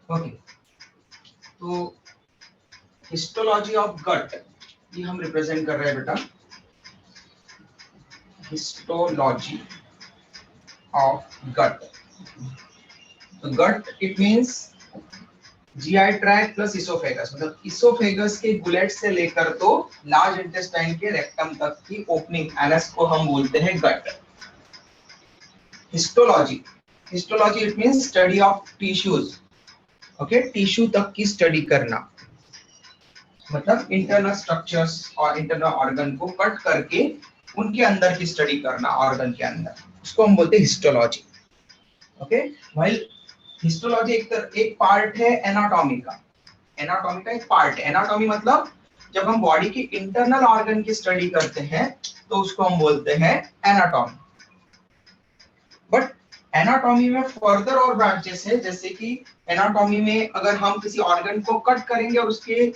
Okay, तो histology of गट ये हम रिप्रेजेंट कर रहे हैं बेटा, हिस्टोलॉजी ऑफ गट। तो gut it means GI tract plus oesophagus, मतलब इसोफेगस के गुलेट से लेकर तो लार्ज इंटेस्टाइन के रेक्टम तक की ओपनिंग एनस को हम बोलते हैं gut. Histology, histology it means study of tissues. Okay, tissue तक की स्टडी करना, मतलब इंटरनल स्ट्रक्चर्स और इंटरनल ऑर्गन को कट करके उनके अंदर की स्टडी करना, ऑर्गन के अंदर, उसको हम बोलते हैं हिस्टोलॉजी। ओके, व्हाइल हिस्टोलॉजी एक पार्ट है एनाटॉमी का। एनाटॉमी का एक पार्ट है। एनाटॉमी मतलब जब हम बॉडी की इंटरनल ऑर्गन की स्टडी करते हैं तो उसको हम बोलते हैं एनाटॉमी। बट एनाटॉमी में फर्दर और ब्रांचेस है, जैसे कि एनाटॉमी में अगर हम किसी ऑर्गन को कट करेंगे और उसके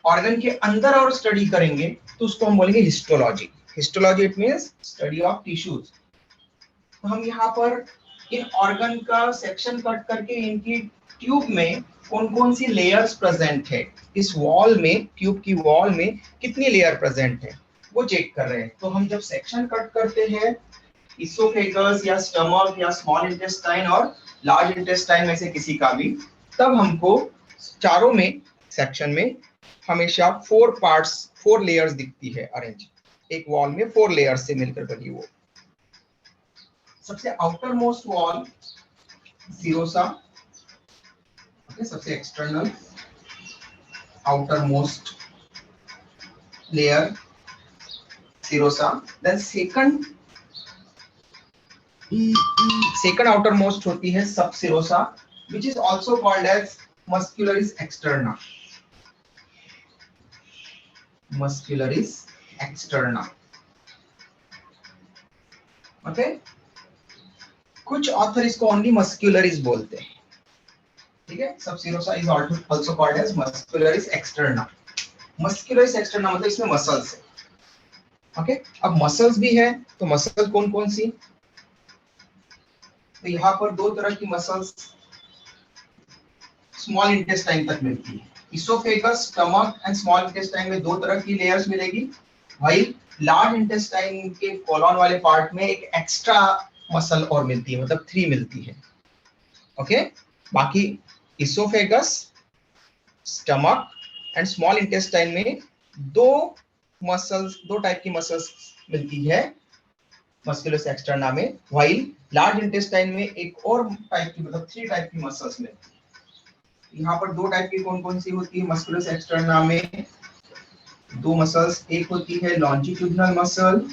ऑर्गन के अंदर और स्टडी करेंगे तो उसको हम बोलेंगे histology. Histology it means study of tissues. तो हम यहाँ पर इन ऑर्गन का सेक्शन कट करके इनकी ट्यूब में कौन कौन सी लेयर्स प्रेजेंट है, इस वॉल में, ट्यूब की वॉल में कितनी लेयर प्रेजेंट है वो चेक कर रहे हैं। तो हम जब सेक्शन कट करते हैं इसोफेगस या स्टमक या स्मॉल इंटेस्टाइन और लार्ज इंटेस्टाइन में से किसी का भी, तब हमको चारों में सेक्शन में हमेशा 4 पार्ट्स, 4 लेयर्स दिखती है अरेंज, एक वॉल में 4 लेयर्स से मिलकर बनी। वो सबसे आउटर मोस्ट वॉल सीरोसा, सबसे external outer most layer serosa, then second outermost होती है subserosa, which is also called as muscularis externa, muscularis externa। Okay, कुछ ऑथर इसको ओनली मस्क्यूलरिस बोलते हैं, ठीक है। Subserosa is also called as muscularis externa. Muscularis externa मतलब इसमें मसल्स है। ओके, अब मसल्स भी है, तो मसल्स कौन कौन सी, तो यहाँ पर 2 तरह की मसल्स स्मॉल इंटेस्टाइन तक मिलती है। Oesophagus, stomach and small intestine में 2 तरह की लेयर्स मिलेगी, वही लार्ज इंटेस्टाइन के कोलन वाले पार्ट में एक एक्स्ट्रा मसल और मिलती है, मतलब 3 मिलती है। ओके, बाकी oesophagus, stomach and small intestine में 2 मसल्स, 2 टाइप की मसल्स मिलती है मस्कुलस एक्सटर्ना में, व्हाइल लार्ज इंटेस्टाइन में एक और टाइप की, मतलब 3 टाइप की मसल्स मिलती है। यहाँ पर 2 टाइप की कौन कौन सी होती है मस्कुलस एक्सटर्ना में, 2 मसल्स, एक होती है लॉन्जिट्यूडिनल मसल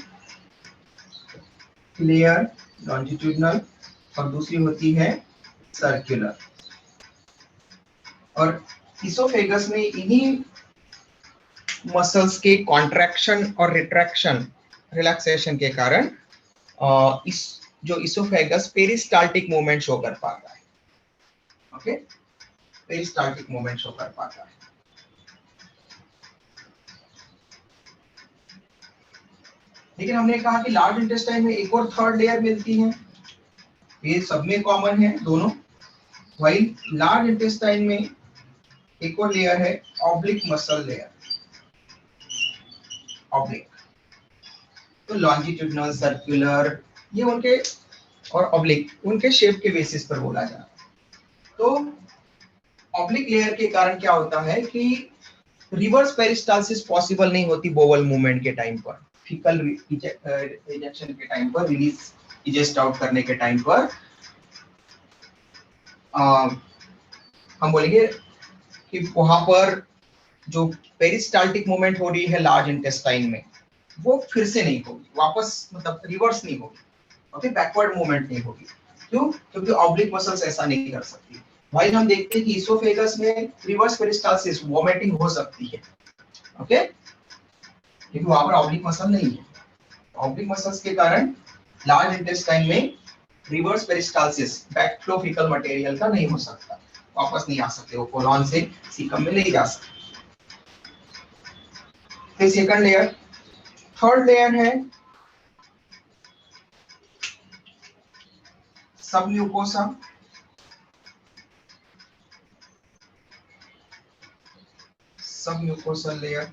लेयर, लॉन्जिट्यूडिनल, और दूसरी होती है सर्कुलर। और इसोफेगस में इन्हीं मसल्स के कॉन्ट्रैक्शन और रिट्रैक्शन, रिलैक्सेशन के कारण इस जो इसोफेगस पेरिस्टाल्टिक मूवमेंट शो कर पाता है। ओके, पेरिस्टाल्टिक मूवमेंट शो कर पाता है। लेकिन हमने कहा कि लार्ज इंटेस्टाइन में एक और थर्ड लेयर मिलती है, ये सब में कॉमन है दोनों। व्हाइल लार्ज इंटेस्टाइन में एक और लेयर है ऑब्लिक मसल लेयर, ऑब्लिक। तो लॉन्जिट्यूडिनल, सर्कुलर, ये उनके, और ऑब्लिक उनके शेप के बेसिस पर बोला जाता है। तो ऑब्लिक लेयर के कारण क्या होता है कि रिवर्स पेरिस्टाल्सिस पॉसिबल नहीं होती बोवल मूवमेंट के टाइम पर, फीकल इजेक्शन के टाइम पर, रिलीज इजेस्ट आउट करने के टाइम पर हम बोलेंगे कि वहां पर जो पेरिस्टाल्टिक मूवमेंट हो रही है लार्ज इंटेस्टाइन में, वो फिर से नहीं होगी वापस, मतलब रिवर्स नहीं होगी। ओके, बैकवर्ड मूवमेंट नहीं होगी। क्यों? क्योंकि ऑब्लिक मसल्स ऐसा नहीं कर सकती। भाई हम देखते हैं कि इसोफेगस में रिवर्स पेरिस्टाल्सिस, वोमिटिंग हो सकती है। ओके, क्योंकि वहां पर ऑब्लिक मसल नहीं है। ऑब्लिक मसल्स के कारण लार्ज इंटेस्टाइन में reverse peristalsis, backflow faecal material का नहीं हो सकता, वापस नहीं आ सकते, वो कोलन से सीकम में नहीं जा सकते। फिर सेकंड लेयर, थर्ड लेयर है सबम्यूकोसा। सब म्यूकोसल लेयर,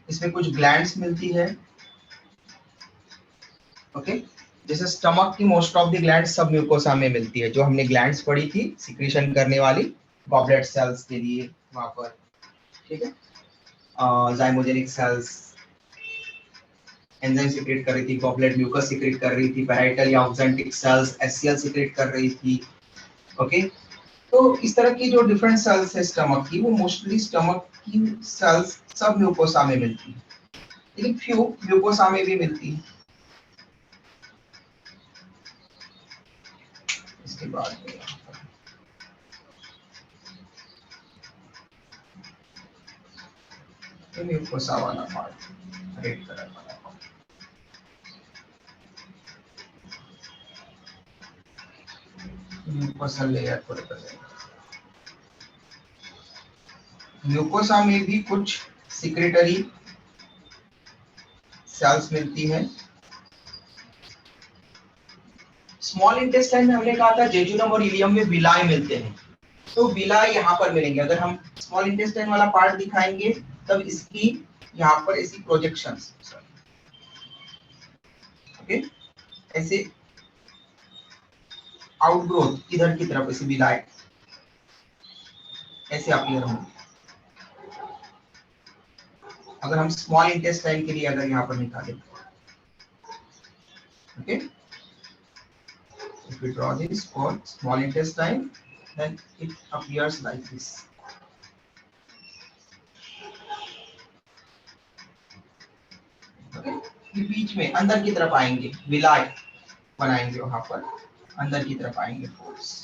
इसमें कुछ ग्लैंड्स मिलती है। ओके, जैसे स्टमक की मोस्ट ऑफ द ग्लैंड्स सब म्यूकोसा में मिलती है, जो हमने ग्लैंड्स पढ़ी थी सिक्रीशन करने वाली गॉबलेट सेल्स के लिए वहां पर, ठीक है। जाइमोजेनिक सेल्स एंजाइम सीक्रेट कर रही थी, गॉबलेट म्यूकस सीक्रेट कर रही थी, पैराइटल या ऑक्जेंटिक सेल्स एचसीएल सीक्रेट कर रही थी। ओके, तो इस तरह की जो डिफरेंट सेल्स है स्टमक की, वो मोस्टली स्टमक की सेल्स सब म्यूकोसा में मिलती है, लेकिन फ्यू म्यूकोसा में भी मिलती है। इसके बाद म्यूकोसा वाला पार्ट, रेड कलर वाला पार्ट, म्यूकोसल लेयर को रिप्रेजेंट। म्यूकोसा में भी कुछ सिक्रेटरी सेल्स मिलती है। स्मॉल इंटेस्टाइन में हमने कहा था जेजुनम और इलियम में विलाई मिलते हैं, तो विलाई यहाँ पर मिलेंगे। अगर हम स्मॉल इंटेस्टाइन वाला पार्ट दिखाएंगे तब इसकी यहाँ पर ऐसी प्रोजेक्शंस, ओके, ऐसे आउटग्रोथ इधर की तरफ ऐसे विलाई ऐसे अपीयर होंगे। अगर हम स्मॉल इंटेस्टाइन के लिए अगर यहाँ पर निकालें, okay, if we draw this for small intestine, then it appears like this. Okay, ये बीच में अंदर की तरफ आएंगे, विलाई बनाएंगे वहां पर, अंदर की तरफ आएंगे फोर्स।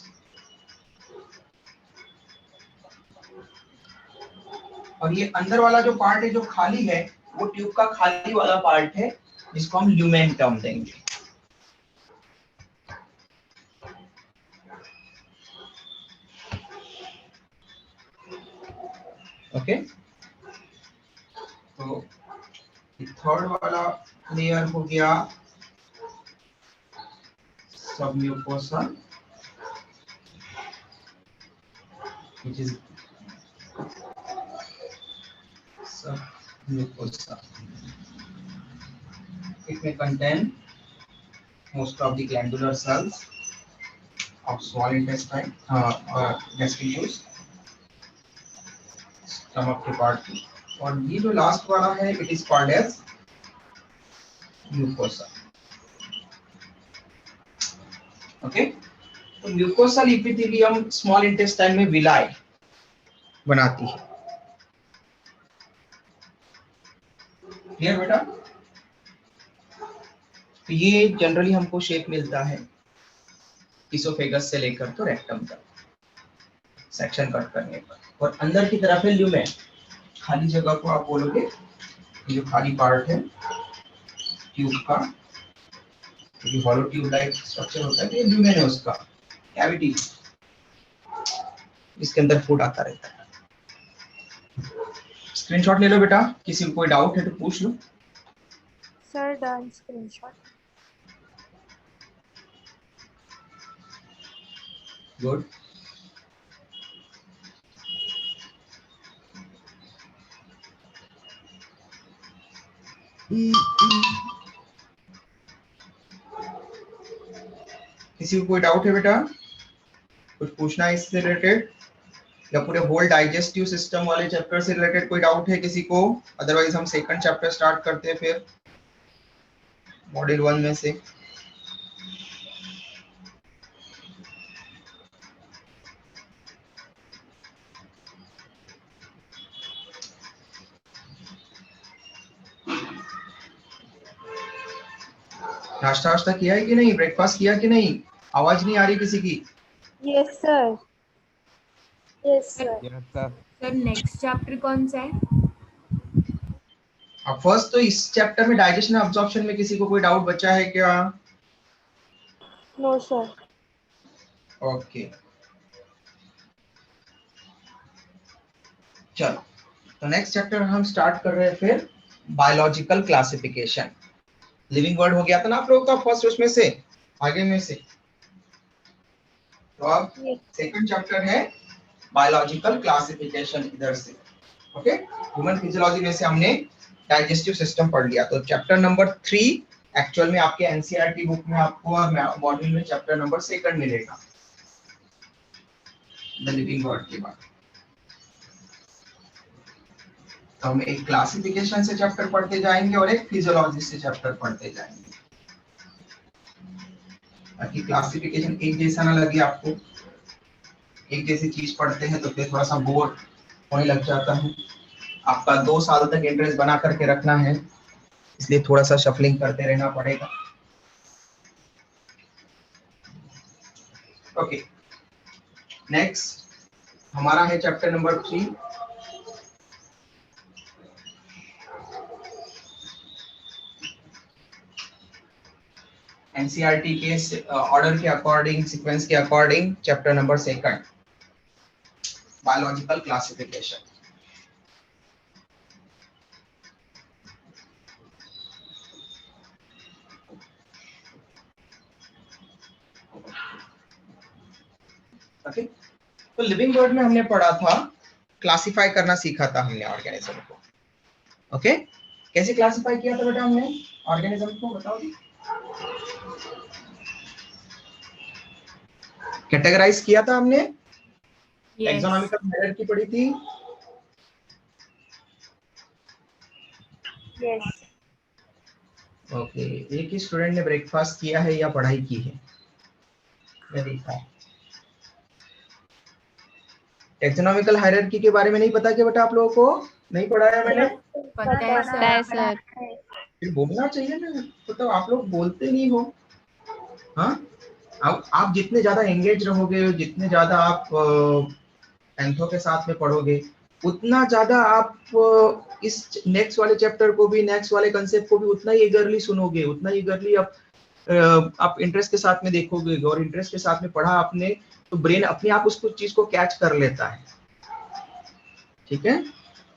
और ये अंदर वाला जो पार्ट है जो खाली है, वो ट्यूब का खाली वाला पार्ट है, जिसको हम ल्यूमेन टर्म देंगे। ओके, तो थर्ड वाला लेयर हो गया submucosa, which is submucosa. It may contain most of the glandular cells of small intestine, gastric juice, stomach के पार्ट की। और ये जो लास्ट वाला है, it is called as mucosa. Okay, तो म्यूकोसल इपिथेलियम स्मॉल इंटेस्टाइन में विलाई बनाती है। क्लियर बेटा? तो ये जनरली हमको शेप मिलता है इसोफेगस से लेकर तो रेक्टम तक सेक्शन कट करने पर, और अंदर की तरफ है ल्यूमेन। खाली जगह को आप बोलोगे, ये जो खाली पार्ट है ट्यूब का, ये हॉलो ट्यूब लाइक स्ट्रक्चर होता है, तो ये ल्यूमेन है उसका कैविटी, इसके अंदर फूड आता रहता है। स्क्रीनशॉट ले लो बेटा, किसी को कोई डाउट है तो पूछ लो। Sir done, screenshot. गुड। किसी को कोई डाउट है बेटा, कुछ पूछना है इससे रिलेटेड, या पूरे होल डाइजेस्टिव सिस्टम वाले चैप्टर से रिलेटेड कोई डाउट है किसी को? अदरवाइज हम सेकंड चैप्टर स्टार्ट करते हैं फिर मॉड्यूल 1 में से। नाश्ता वाश्ता किया है कि नहीं? ब्रेकफास्ट किया कि नहीं? आवाज नहीं आ रही किसी की? Yes sir, yes sir. Sir next chapter कौन सा है? अब फर्स्ट तो इस चैप्टर में डाइजेशन और अब्जॉर्प्शन में किसी को कोई डाउट बचा है क्या? No sir. ओके, चलो, तो नेक्स्ट चैप्टर हम स्टार्ट कर रहे हैं फिर बायोलॉजिकल क्लासिफिकेशन। लिविंग वर्ड हो गया था ना आप लोगों का फर्स्ट उसमें से, आगे में से। तो अब सेकंड चैप्टर है बायोलॉजिकल क्लासिफिकेशन इधर से। ओके, ह्यूमन फिजियोलॉजी में से हमने डाइजेस्टिव सिस्टम पढ़ लिया। तो चैप्टर नंबर 3 एक्चुअल में आपके एनसीईआरटी बुक में आपको और मॉड्यूल में चैप्टर नंबर 2 मिलेगा, द लिविंग वर्ल्ड के बाद। तो हम एक क्लासिफिकेशन से चैप्टर पढ़ते जाएंगे और एक फिजियोलॉजी से चैप्टर पढ़ते जाएंगे, ताकि क्लासिफिकेशन एक जैसा ना लगे आपको। एक जैसी चीज पढ़ते हैं तो फिर थोड़ा सा बोर होने लग जाता है। आपका 2 साल तक इंटरेस्ट बना करके रखना है, इसलिए थोड़ा सा शफलिंग करते रहना पड़ेगा। ओके, नेक्स्ट हमारा है चैप्टर नंबर 3। एनसीईआरटी के ऑर्डर के अकॉर्डिंग, सीक्वेंस के according chapter number 2 biological classification. Okay, तो लिविंग वर्ल्ड में हमने पढ़ा था, क्लासिफाई करना सीखा था हमने ऑर्गेनिज्म को। ओके, कैसे क्लासिफाई किया था बेटा हमने ऑर्गेनिज्म को, बताओ। कैटेगराइज किया था हमने, टैक्सोनॉमिकल हायरार्की पढ़ी थी। यस। ओके, एक ही स्टूडेंट ने ब्रेकफास्ट किया है या पढ़ाई की है, मैं देखा है। टैक्सोनॉमिकल हायरार्की के बारे में नहीं पता क्या बेटा आप लोगों को? नहीं पढ़ाया मैंने? पता है सर। फिर बोलना चाहिए ना, मतलब आप लोग बोलते नहीं हो। हाँ, आप जितने ज्यादा एंगेज रहोगे, जितने ज्यादा आप एंथो के साथ में पढ़ोगे, उतना ज्यादा आप इस नेक्स्ट वाले चैप्टर को भी, नेक्स्ट वाले कंसेप्ट को भी उतना ही ईगरली सुनोगे, उतना ही ईगरली आप इंटरेस्ट के साथ में देखोगे। और इंटरेस्ट के साथ में पढ़ा आपने तो ब्रेन अपने आप उसको चीज को कैच कर लेता है। ठीक है,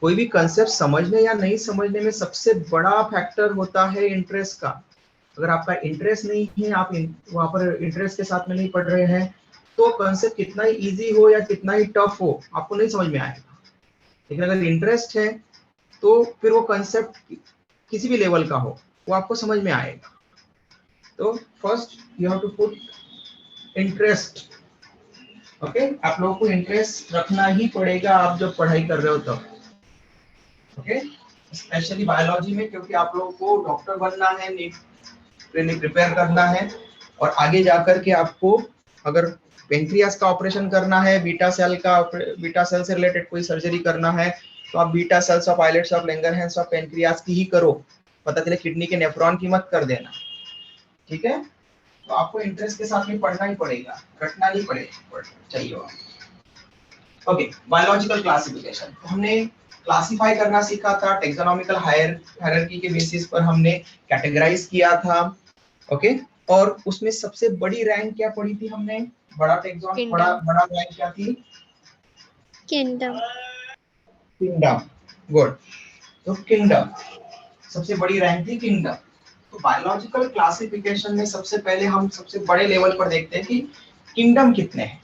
कोई भी कंसेप्ट समझने या नहीं समझने में सबसे बड़ा फैक्टर होता है इंटरेस्ट का। अगर आपका इंटरेस्ट नहीं है, आप वहां पर इंटरेस्ट के साथ में नहीं पढ़ रहे हैं, तो कंसेप्ट कितना ही इजी हो या कितना ही टफ हो आपको नहीं समझ में आएगा। लेकिन अगर इंटरेस्ट है तो फिर वो कंसेप्ट किसी भी लेवल का हो वो आपको समझ में आएगा। तो first you have to put interest. Okay, आप लोगों को इंटरेस्ट रखना ही पड़ेगा आप जब पढ़ाई कर रहे हो तब। ओके, स्पेशली बायोलॉजी में, क्योंकि आप लोगों को डॉक्टर बनना है, नीट प्रिपेयर करना है, और आगे जाकर के आपको अगर पेनक्रियास का ऑपरेशन करना है, बीटा सेल से रिलेटेड कोई सर्जरी करना है, तो आप beta cells of islets of Langerhans of pancreas की ही करो। पता चले किडनी के नेफ्रॉन की मत कर देना। ठीक है, तो आपको इंटरेस्ट के साथ में पढ़ना ही पड़ेगा, रटना नहीं पड़ेगा, चाहिए। ओके, बायोलॉजिकल क्लासिफिकेशन हमने क्लासिफाई करना सीखा था। टैक्सोनॉमिकल हायरार्की के बेसिस पर हमने कैटेगराइज किया था। ओके, और उसमें सबसे बड़ी रैंक क्या पढ़ी थी हमने? बड़ा टैक्सोन, बड़ा रैंक क्या थी? किंगडम। Kingdom, good. तो किंगडम सबसे बड़ी रैंक थी, किंगडम। तो बायोलॉजिकल क्लासिफिकेशन में सबसे पहले हम सबसे बड़े लेवल पर देखते हैं कि किंगडम कितने हैं।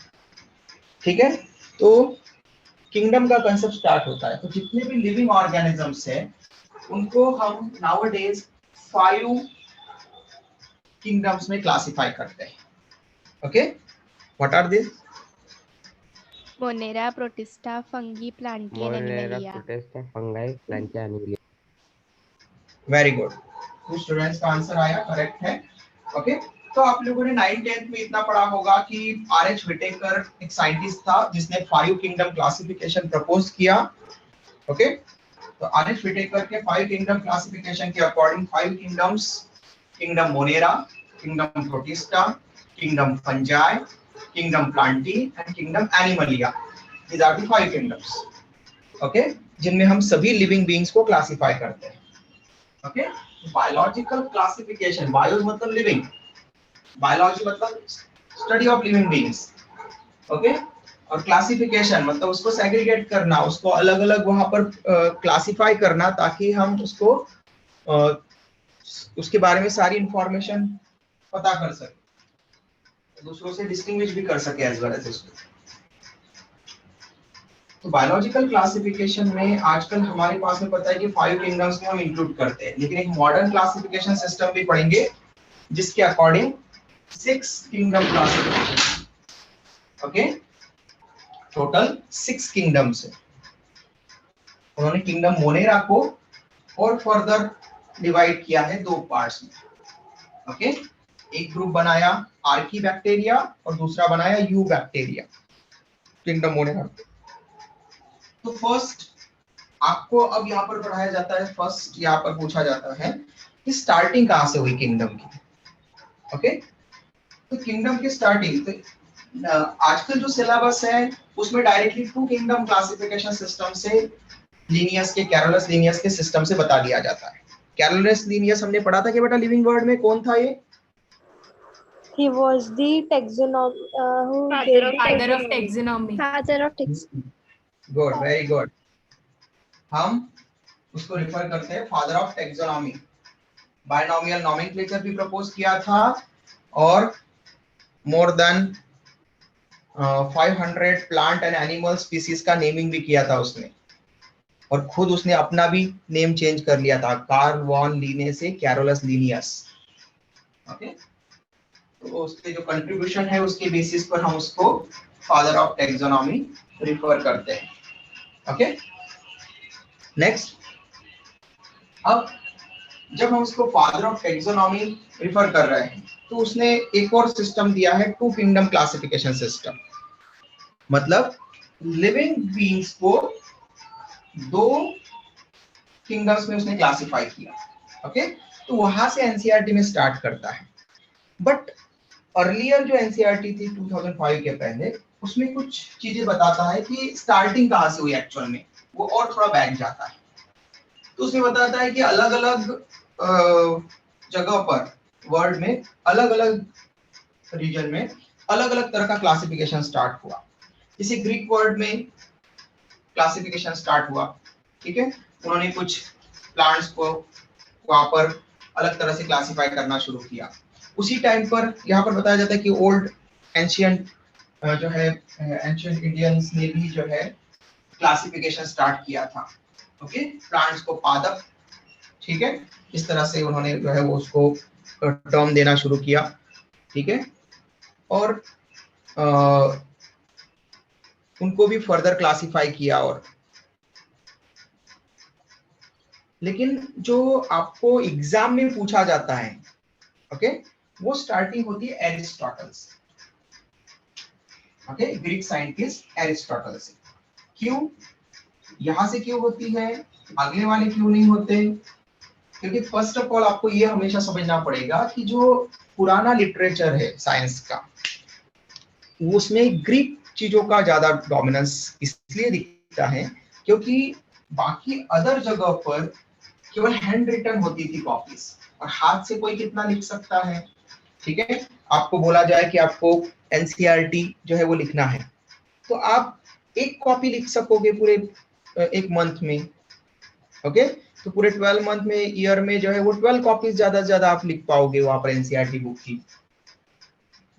ठीक है, तो किंगडम का कंसेप्ट स्टार्ट होता है। तो जितने भी लिविंग ऑर्गेनिजम्स हैं उनको हम नाउअडेज 5 किंगडम्स में क्लासिफाई करते हैं। Okay, what are this? Monera, Protista, Fungi, Plantae and Animalia. Protista, fungi, Plantae, Animalia. Very good, कुछ स्टूडेंट्स का आंसर आया, करेक्ट है। ओके, तो आप लोगों ने 9th 10th में इतना पढ़ा होगा कि आरएच विटेकर एक साइंटिस्ट था जिसने 5 किंगडम क्लासिफिकेशन प्रपोज किया। ओके, तो आरएच विटेकर के 5 किंगडम क्लासिफिकेशन के according 5 kingdoms, kingdom Monera, kingdom protista, kingdom fungi, kingdom Plantae and kingdom Animalia, these are the 5 kingdoms। Okay, जिनमें हम सभी लिविंग बीइंग्स को क्लासिफाई करते हैं। ओके, बायोलॉजिकल क्लासिफिकेशन, बायोस मतलब लिविंग, बायोलॉजी मतलब study of living beings. Okay, और classification मतलब उसको सेग्रीगेट करना, उसको अलग अलग वहां पर क्लासिफाई करना, ताकि हम उसको उसके बारे में सारी इंफॉर्मेशन पता कर सके। दूसरों से डिस्टिंग्विश भी कर सके एज वेल एज उसको। तो बायोलॉजिकल क्लासिफिकेशन में आजकल हमारे पास में पता है कि 5 किंगडम्स में हम इंक्लूड करते हैं, लेकिन एक मॉडर्न क्लासिफिकेशन सिस्टम भी पढ़ेंगे जिसके according 6 kingdom classification, okay, total 6 kingdoms है। उन्होंने किंगडम मोनेरा को और फर्दर डिवाइड किया है 2 पार्ट्स में, ओके। एक ग्रुप बनाया आर्की बैक्टीरिया और दूसरा बनाया यू बैक्टीरिया, किंगडम मोनेरा। तो फर्स्ट आपको अब यहाँ पर पढ़ाया जाता है, फर्स्ट यहाँ पर पूछा जाता है कि स्टार्टिंग कहाँ से हुई किंगडम की, ओके। तो किंगडम की स्टार्टिंग, तो आजकल जो सिलेबस है उसमें डायरेक्टली 2 किंगडम क्लासिफिकेशन सिस्टम से लीनियस के, कैरोलस लीनियस के सिस्टम से बता दिया जाता है। कैरोलस लीनियस हमने पढ़ा था कि बेटा लिविंग वर्ड में कौन था ये? He was the taxonom who Father gave of taxonomy. Father of taxonomy. Good, very good. हम उसको रिफर करते हैं father of taxonomy. Binomial nomenclature भी प्रपोज किया था और more than 500 plant and animal species का नेमिंग भी किया था उसने, और खुद उसने अपना भी नेम चेंज कर लिया था, कार्ल वॉन लीने से कैरोलस लीनियस, ओके। तो उसके जो कंट्रीब्यूशन है उसके बेसिस पर हम उसको फादर ऑफ टैक्सोनॉमी रिफर करते हैं, ओके। नेक्स्ट, अब जब हम उसको फादर ऑफ टैक्सोनॉमी रिफर कर रहे हैं तो उसने एक और सिस्टम दिया है, 2 किंगडम क्लासिफिकेशन सिस्टम। मतलब लिविंग बीइंग्स को 2 किंगडम्स में उसने क्लासिफाई किया, ओके। तो वहां से एनसीईआरटी में स्टार्ट करता है। बट अर्लियर जो एनसीईआरटी थी 2005 के पहले, उसमें कुछ चीजें बताता है कि स्टार्टिंग कहां से हुई एक्चुअल में, वो और थोड़ा बैक जाता है। तो उसमें बताता है कि अलग अलग जगह पर वर्ल्ड में, अलग अलग रीजन में अलग अलग तरह का क्लासिफिकेशन स्टार्ट हुआ। जैसे ग्रीक वर्ल्ड में क्लासिफिकेशन स्टार्ट हुआ, ठीक है। उन्होंने कुछ प्लांट्स को वहां पर अलग तरह से क्लासिफाई करना शुरू किया। उसी टाइम पर यहाँ पर बताया जाता है कि ओल्ड एंशिएंट जो है एंशिएंट इंडियंस ने भी जो है क्लासिफिकेशन स्टार्ट किया था, ओके। प्लांट्स को पादप, ठीक है, इस तरह से उन्होंने जो है वो उसको टर्म देना शुरू किया, ठीक है। और उनको भी फर्दर क्लासिफाई किया। और लेकिन जो आपको एग्जाम में पूछा जाता है, ओके, वो स्टार्टिंग होती है एरिस्टोटल से, ओके, ग्रीक साइंटिस्ट एरिस्टोटल से। क्यों यहां से क्यों होती है, अगले वाले क्यों नहीं होते? क्योंकि फर्स्ट ऑफ ऑल आपको ये हमेशा समझना पड़ेगा कि जो पुराना लिटरेचर है साइंस का, उसमें ग्रीक चीजों का ज्यादा डोमिनेंस इसलिए दिखता है क्योंकि बाकी अदर जगह पर केवल हैंड रिटन होती थी कॉपीज, और हाथ से कोई कितना लिख सकता है, ठीक है। आपको बोला जाए कि आपको एनसीईआरटी जो है वो लिखना है, तो आप एक कॉपी लिख सकोगे पूरे एक मंथ में, ओके। तो पूरे 12 मंथ में, ईयर में जो है वो 12 कॉपीज ज्यादा से ज्यादा आप लिख पाओगे वहां पर एनसीईआरटी बुक की।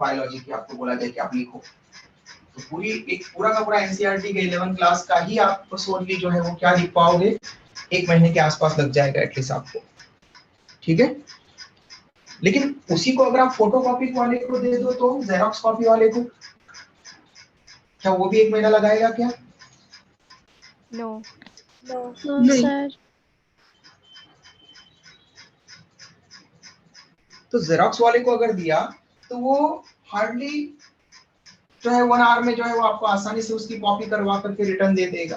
बायोलॉजी की आपको बोला जाए कि आप लिखो, तो पूरी एक पूरा का पूरा एनसीईआरटी के 11 क्लास का ही आप सोनली जो है वो क्या लिख पाओगे, 1 महीने के आसपास लग जाएगा एटलीस्ट आपको, ठीक है। लेकिन उसी को अगर आप फोटोकॉपी वाले को दे दो, तो जेरॉक्स कॉपी वाले को, क्या वो भी 1 महीना लगाएगा क्या? नो। No, sir. तो जेरॉक्स वाले को अगर दिया तो वो हार्डली जो है 1 आवर में जो है वो आपको आसानी से उसकी कॉपी करवा करके रिटर्न दे देगा।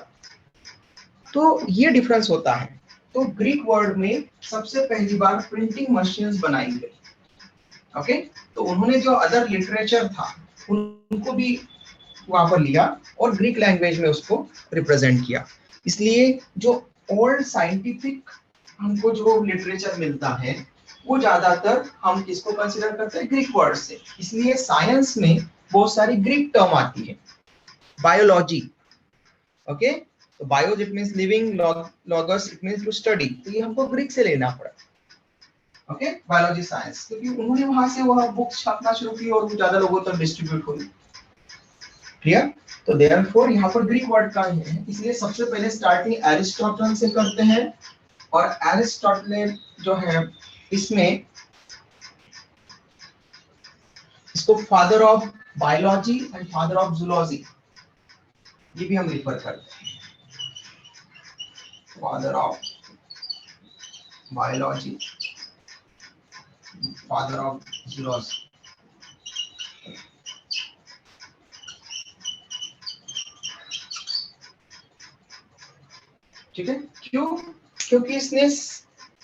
तो ये डिफरेंस होता है। तो ग्रीक वर्ल्ड में सबसे पहली बार प्रिंटिंग मशीन्स बनाई गई, ओके। तो उन्होंने जो अदर लिटरेचर था उनको भी वहां पर लिया और ग्रीक लैंग्वेज में उसको रिप्रेजेंट किया। इसलिए जो ओल्ड साइंटिफिक हमको जो लिटरेचर मिलता है वो ज्यादातर हम किसको कंसीडर करते हैं, ग्रीक वर्ड से। इसलिए साइंस में बहुत सारी ग्रीक टर्म आती है। बायोलॉजी, ओके, तो bio it means living, logos it means to study, तो ये हमको ग्रीक से लेना पड़ा, ओके, बायोलॉजी साइंस, क्योंकि उन्होंने वहां से वह बुक्स छापना शुरू की और वो ज्यादा लोगों तक डिस्ट्रीब्यूट हुई। क्लियर? तो देयरफॉर यहाँ पर ग्रीक वर्ड का ही है, इसलिए सबसे पहले स्टार्टिंग एरिस्टोटल से करते हैं, और एरिस्टोटल जो है इसमें इसको father of biology and father of zoology ये भी हम रिफर करते हैं, father of biology, father of zoology. ठीक है, क्यों? क्योंकि इसने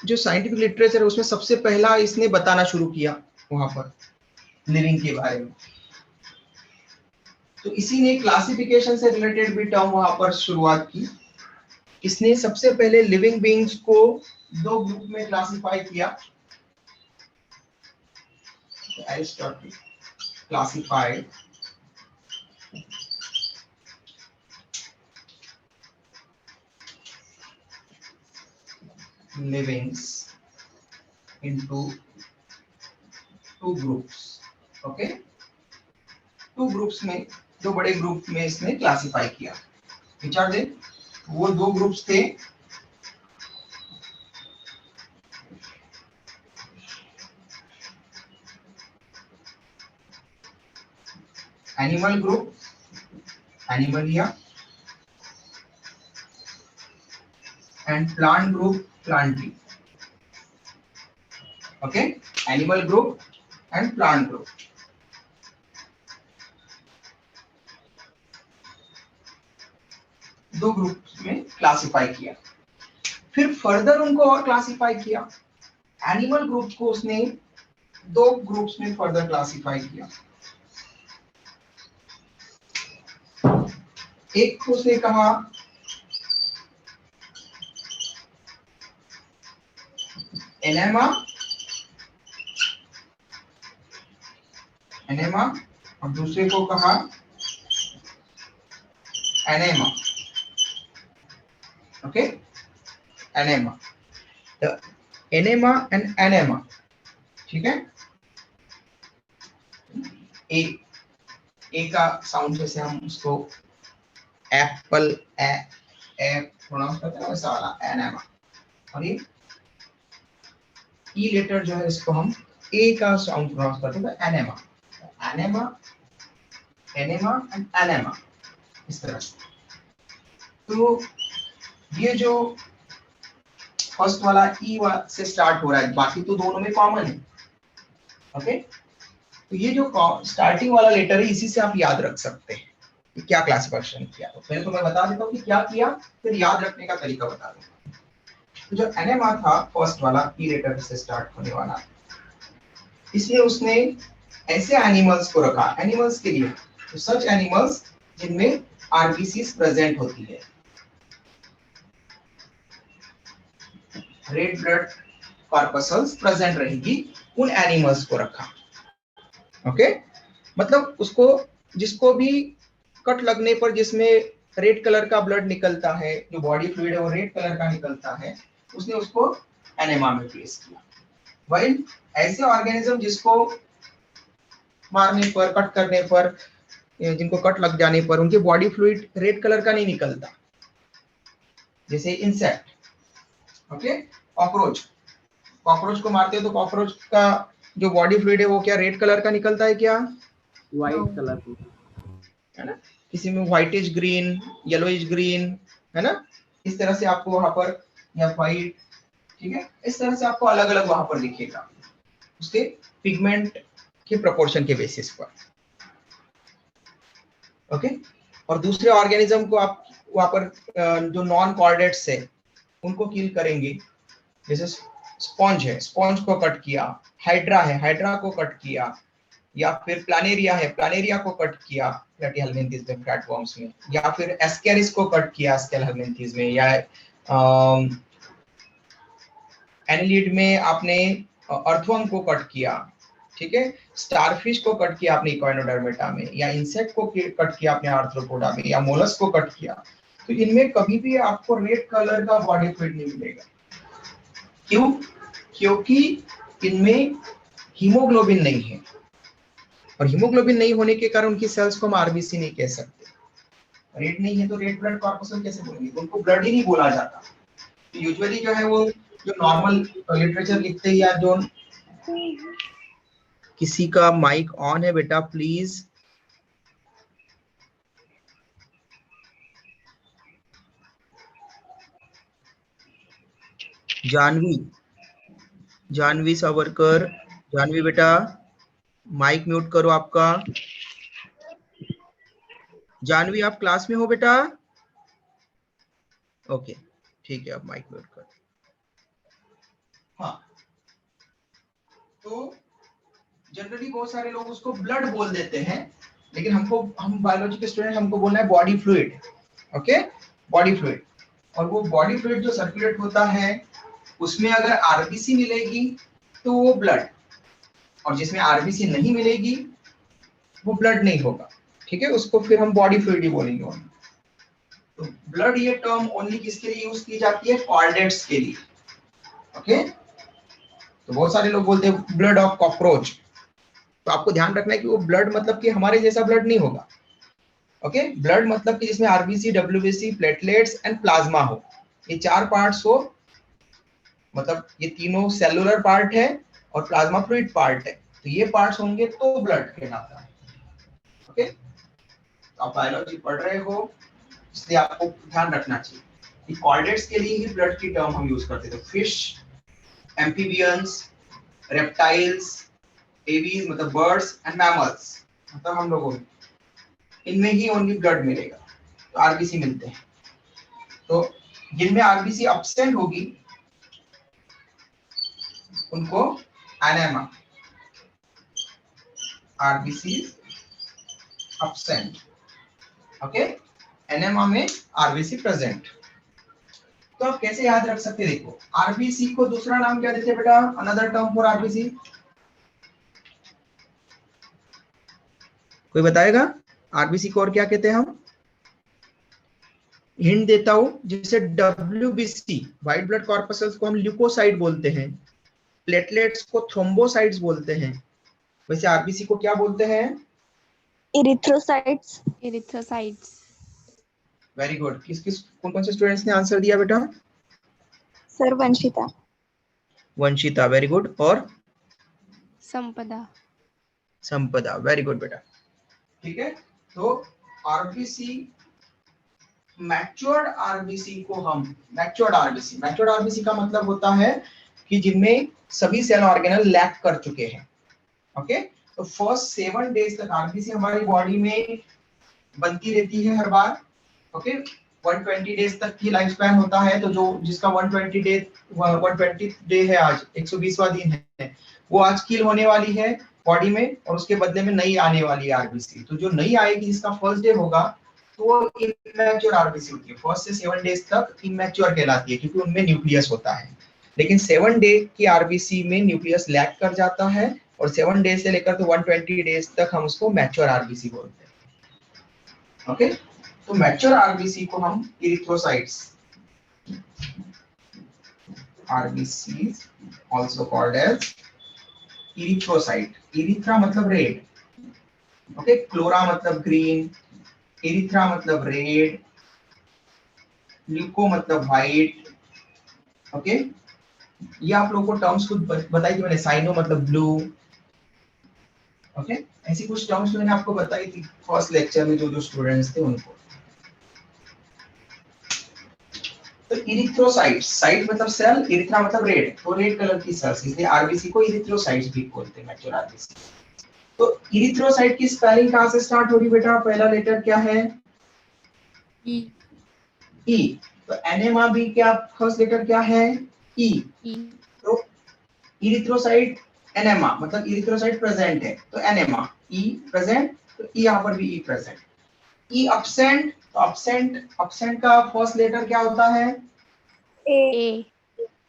जो साइंटिफिक लिटरेचर है उसमें सबसे पहला इसने बताना शुरू किया वहां पर लिविंग के बारे में, तो इसी ने क्लासिफिकेशन से रिलेटेड भी टर्म वहां पर शुरुआत की। इसने सबसे पहले लिविंग बीइंग्स को दो ग्रुप में क्लासिफाई किया। Aristotle classified livings into two groups, okay, two groups में, दो बड़े ग्रुप में इसने क्लासिफाई किया। which are they? वो दो ग्रुप्स थे, animal group, Animalia, and plant group, Plantae. Okay, animal group and plant group. दो ग्रुप में क्लासिफाई किया, फिर फर्दर उनको और क्लासिफाई किया। एनिमल ग्रुप को उसने दो ग्रुप्स में फर्दर क्लासिफाई किया। एक को उसने कहा एनेमा, एनेमा, और दूसरे को कहा enema. Okay, enema, the enema and enema. ठीक है, ए का साउंड जैसे हम उसको एप्पल ए प्रोनाउंस करते हैं वैसा वाला एनेमा, और ये ई लेटर जो है इसको हम ए का साउंड प्रोनाउंस करते हैं enema, enema, enema and enema, इस तरह से। तो ये जो फर्स्ट वाला ई से स्टार्ट हो रहा है, बाकी तो दोनों में कॉमन है। ओके, तो ये जो स्टार्टिंग वाला लेटर है इसी से आप याद रख सकते हैं कि क्या क्लासिफिकेशन किया। तो पहले तो मैं बता देता हूँ कि क्या किया, फिर याद रखने का तरीका बता दूंगा। तो जो एनेमा था फर्स्ट वाला ई लेटर से स्टार्ट होने वाला, इसमें उसने ऐसे एनिमल्स को रखा, एनिमल्स के लिए तो सच एनिमल्स जिनमें आरबीसीज प्रेजेंट होती है, रेड ब्लड कॉर्पस्कल्स प्रेजेंट रहेगी, उन एनिमल्स को रखा। ओके, मतलब उसको जिसको भी कट लगने पर जिसमें रेड कलर का ब्लड निकलता है, जो बॉडी फ्लूइड है वो रेड कलर का निकलता है, उसने उसको एनेमा में प्लेस किया। वही ऐसे ऑर्गेनिज्म जिसको मारने पर, कट करने पर, जिनको कट लग जाने पर उनके बॉडी फ्लूइड रेड कलर का नहीं निकलता, जैसे इंसेक्ट। ओके, कॉकरोच, कॉकरोच को मारते हो तो कॉकरोच का जो बॉडी फ्लूइड है वो क्या रेड कलर का निकलता है क्या? व्हाइट कलर है ना, किसी में व्हाइटिश ग्रीन, येलोइश ग्रीन, है ना, इस तरह से आपको वहां पर, या व्हाइट, ठीक है, इस तरह से आपको अलग अलग वहां पर दिखेगा उसके पिगमेंट के प्रोपोर्शन के बेसिस पर। ओके, और दूसरे ऑर्गेनिज्म को आप वहां पर जो नॉन कॉर्डेट्स है उनको किल करेंगे, जैसे स्पॉन्ज है, स्पॉन्ज को कट किया, हाइड्रा है, हाइड्रा को कट किया, या फिर प्लानेरिया है, प्लानेरिया को कट किया प्लैटीहेल्मिन्थेस में, फ्लैटवर्म्स में, या फिर एस्केरिस को कट किया स्केलहेल्मिन्थेस में, या एनिलिड में आपने अर्थवर्म को कट किया, ठीक है, स्टारफिश को कट किया आपने इक्वाइनोडर्मेटा में, या इंसेक्ट को कट किया आपने आर्थ्रोपोडा में, या मोलस्क को कट किया, तो इनमें कभी भी आपको रेड कलर का बॉडी फ्लूइड नहीं मिलेगा। क्यों? क्योंकि इनमें हीमोग्लोबिन नहीं है, और हीमोग्लोबिन नहीं होने के कारण उनकी सेल्स को हम आरबीसी नहीं कह सकते। रेड नहीं है तो रेड ब्लड कॉर्पसल कैसे बोलेंगे, उनको ब्लड ही नहीं बोला जाता। तो यूजुअली जो है वो जो नॉर्मल लिटरेचर लिखते हैं, या जो किसी का माइक ऑन है बेटा प्लीज, जानवी, जानवी सावरकर, जानवी बेटा माइक म्यूट करो आपका। जानवी आप क्लास में हो बेटा? ओके ठीक है, आप माइक म्यूट कर। हाँ, तो जनरली बहुत सारे लोग उसको ब्लड बोल देते हैं, लेकिन हम बायोलॉजी के स्टूडेंट, हमको बोलना है body fluid. Okay, body fluid. और वो बॉडी फ्लूइड जो सर्कुलेट होता है उसमें अगर आरबीसी मिलेगी तो वो ब्लड, और जिसमें आरबीसी नहीं मिलेगी वो ब्लड नहीं होगा। ठीक है, उसको फिर हम बॉडी फ्लूइड ही बोलेंगे। तो ब्लड ये टर्म ओनली किसके लिए यूज की जाती है? कॉर्डेट्स के लिए। ओके, तो बहुत सारे लोग बोलते हैं ब्लड ऑफ कॉकरोच, तो आपको ध्यान रखना है कि वो ब्लड मतलब कि हमारे जैसा ब्लड नहीं होगा। ओके, ब्लड मतलब कि जिसमें RBC, WBC, platelets and plasma हो, ये चार पार्ट्स हो, मतलब ये तीनों सेलुलर पार्ट है और प्लाज्मा फ्लूइड पार्ट है, तो ये पार्ट्स होंगे तो ब्लड कहलाता है। ओके, तो आप बायोलॉजी पढ़ रहे हो इसलिए आपको ध्यान रखना चाहिए कि कॉर्डेट्स के लिए ही ब्लड की टर्म हम यूज करते थे। फिश, एम्फीबियंस, रेप्टाइल्स, एवीज मतलब बर्ड्स एंड मैमल्स, मतलब हम लोगों में इनमें ही ओनली ब्लड मिलेगा, तो आरबीसी मिलते हैं। तो जिनमें आरबीसी एब्सेंट होगी उनको enema, RBC absent. Okay, enema में आरबीसी प्रेजेंट। तो आप कैसे याद रख सकते हैं? देखो, आरबीसी को दूसरा नाम क्या देते हैं बेटा? अनदर टर्म फॉर आरबीसी, कोई बताएगा? आरबीसी को और क्या कहते हैं हम? हिंट देता हूं, जैसे डब्ल्यूबीसी व्हाइट ब्लड कॉर्पसल्स को हम ल्यूकोसाइट बोलते हैं, प्लेटलेट्स को थ्रोम्बोसाइट्स बोलते हैं, वैसे आरबीसी को क्या बोलते हैं? इरिथ्रोसाइट्स। इरिथ्रोसाइट्स। Very good. कौन कौन से स्टूडेंट्स ने आंसर दिया बेटा? Sir Vanshita. Vanshita, very good. और संपदा। संपदा, वेरी गुड बेटा। ठीक है, तो आरबीसी, मैच्योर्ड आरबीसी को हम मैच्योर्ड आरबीसी का मतलब होता है कि जिनमें सभी सेल ऑर्गेनल लैक कर चुके हैं। ओके, तो फर्स्ट 7 डेज तक आरबीसी हमारी बॉडी में बनती रहती है हर बार। ओके, 120 डेज तक की लाइफ स्पैन होता है, तो जो जिसका 120 डे है, आज 120वां दिन है, वो आज किल होने वाली है बॉडी में, और उसके बदले में नई आने वाली है आरबीसी। तो जो नई आएगी जिसका फर्स्ट डे होगा तो वो इमैच्योर आरबीसी होती है। फर्स्ट से 7 डेज तक इमैच्योर कहलाती है, क्योंकि उनमें न्यूक्लियस होता है। लेकिन 7 डे की आरबीसी में न्यूक्लियस लैक कर जाता है, और 7 डेज से लेकर तो 120 डेज तक हम उसको मैच्योर आरबीसी बोलते हैं। ओके, तो मैच्योर आरबीसी को हम erythrocytes, RBC also called as erythrocyte. Erythra मतलब रेड, ओके, क्लोरा मतलब ग्रीन, इरिथ्रा मतलब रेड, ल्यूको मतलब व्हाइट। ओके, ये आप लोगों को टर्म्स कुछ बताई थी मैंने, साइनो मतलब ब्लू। ओके, ऐसी कुछ टर्म्स मैंने आपको बताई थी फर्स्ट लेक्चर में, जो स्टूडेंट्स थे उनको। तो इरिथ्रोसाइट्स, साइट मतलब सेल, इरिथ्रा मतलब रेड, तो रेड कलर की सेल्स, इसलिए आरबीसी को इरिथ्रोसाइट्स भी बोलते हैं, मैच्योर आरबीसी। तो इरिथ्रोसाइट की स्पेलिंग कहां से स्टार्ट होगी बेटा? पहला लेटर क्या है? ई। ई। तो एनेमा भी क्या फर्स्ट लेटर क्या है? ई। ई। तो इरिथ्रोसाइट एनेमा मतलब इरिथ्रोसाइट प्रेजेंट है, तो एनेमा, ई प्रेजेंट, तो ई यहाँ पर भी ई प्रेजेंट। ई एब्सेंट, तो एब्सेंट का फर्स्ट लेटर क्या होता है? ए।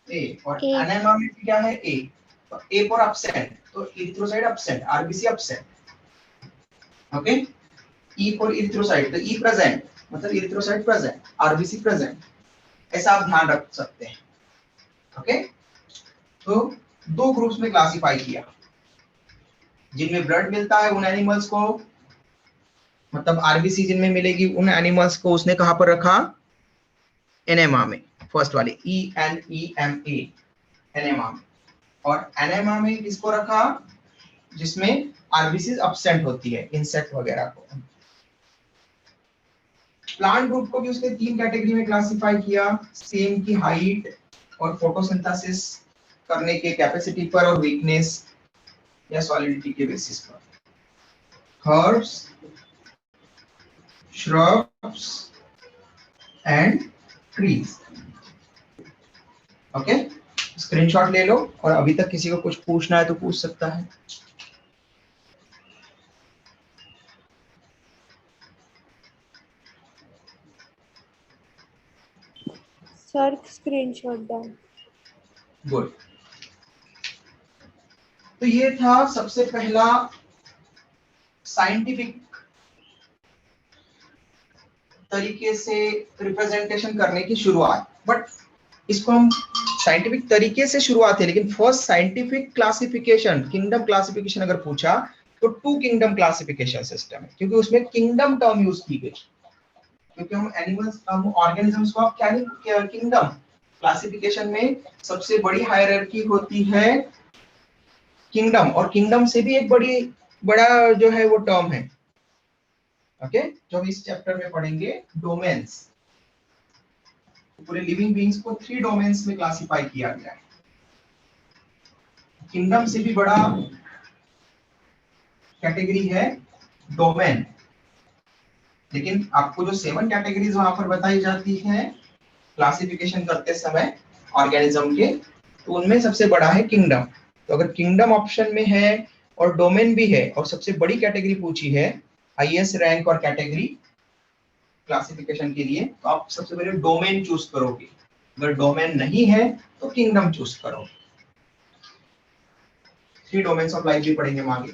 ए। और ए। एनेमा में क्या है? ए। तो ए फॉर एब्सेंट, तो erythrocyte absent, RBC absent. Okay, E for erythrocyte, तो ई प्रेजेंट मतलब इरिथ्रोसाइट प्रेजेंट, आरबीसी प्रेजेंट, ऐसा आप ध्यान रख सकते हैं। ओके, तो दो ग्रुप्स में क्लासिफाई किया। जिनमें ब्लड मिलता है उन एनिमल्स को, मतलब आरबीसी जिनमें मिलेगी उन एनिमल्स को उसने कहां पर रखा, एनेमा में, फर्स्ट वाले ENEMA, एनेमा में। और एनेमा में किसको रखा, जिसमें आरबीसी एब्सेंट होती है, इंसेक्ट वगैरह को। प्लांट ग्रुप को भी उसने 3 कैटेगरी में क्लासिफाई किया, सेम की हाइट और फोटोसिंथेसिस करने के कैपेसिटी पर और वीकनेस या सॉलिडिटी के बेसिस पर। Herbs, shrubs and trees। Okay, screenshot ले लो, और अभी तक किसी को कुछ पूछना है तो पूछ सकता है। सर स्क्रीनशॉट डाल। गुड। तो ये था सबसे पहला साइंटिफिक तरीके से रिप्रेजेंटेशन करने की शुरुआत। बट इसको हम साइंटिफिक तरीके से शुरुआत है, लेकिन first scientific classification, kingdom classification अगर पूछा तो 2 किंगडम क्लासिफिकेशन सिस्टम है, क्योंकि उसमें किंगडम टर्म यूज की गई। क्योंकि हम एनिमल्स, हम ऑर्गेनिजम्स को आप क्या किंगडम क्लासिफिकेशन में सबसे बड़ी हायरार्की होती है किंगडम, और किंगडम से भी एक बड़ा जो है वो टर्म है, ओके, जो हम इस चैप्टर में पढ़ेंगे, डोमेन्स। पूरे लिविंग बीइंग्स को 3 डोमेन्स में क्लासिफाई किया गया है। किंगडम से भी बड़ा कैटेगरी है डोमेन, लेकिन आपको जो 7 कैटेगरीज वहां पर बताई जाती हैं क्लासिफिकेशन करते समय ऑर्गेनिज्म के, तो उनमें सबसे बड़ा है किंगडम। तो अगर किंगडम ऑप्शन में है और डोमेन भी है और सबसे बड़ी कैटेगरी पूछी है, हाईएस्ट रैंक और कैटेगरी क्लासिफिकेशन के लिए, तो आप सबसे पहले डोमेन चूज करोगे। अगर डोमेन नहीं है तो किंगडम चूज करोगे। 3 डोमेन्स ऑफ लाइफ भी पढ़ेंगे हम आगे।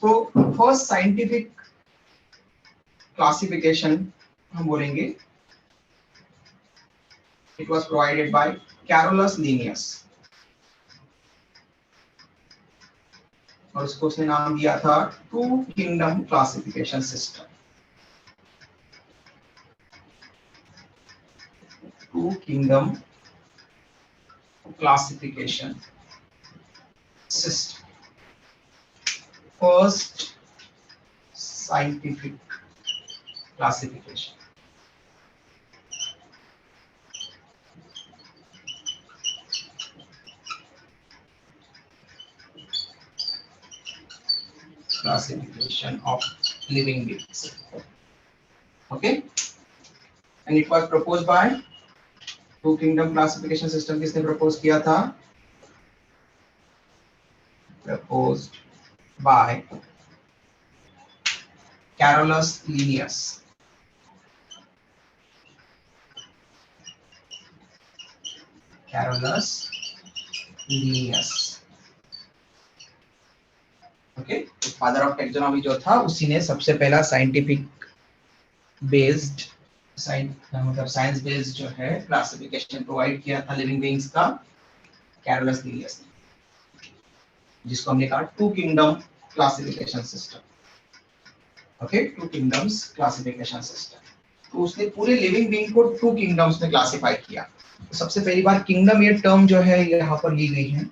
तो फर्स्ट साइंटिफिक क्लासिफिकेशन हम बोलेंगे, it was provided by Carolus Linnaeus, और उसको उसने नाम दिया था 2 kingdom classification system. 2 kingdom classification system, first scientific classification. Classification of living beings, okay, and it was proposed by 2 kingdom classification system। किसने propose किया था, proposed by Carolus Linnaeus। Carolus Linnaeus, okay. Father of taxonomy जो था, उसी ने सबसे पहला scientific based, मतलब साइंस बेस्ड जो है क्लासिफिकेशन प्रोवाइड किया था लिविंग बीइंग्स का, कैरोलस लिनियस ने, जिसको हमने कहा 2 kingdom classification system. Okay, 2 kingdoms classification system. तो उसने पूरे लिविंग बीइंग को 2 किंगडम्स में क्लासिफाई किया। तो सबसे पहली बार किंगडम ये टर्म जो है यहाँ पर ली गई है,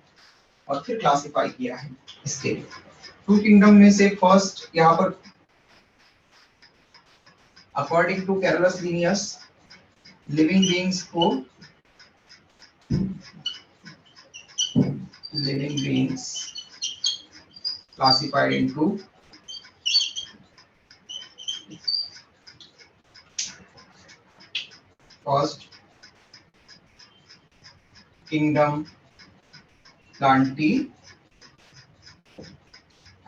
और फिर क्लासिफाई किया है इसके लिए। 2 किंगडम में से फर्स्ट यहाँ पर, according to Carolus Linnaeus, living beings को living beings classified into first kingdom Plantae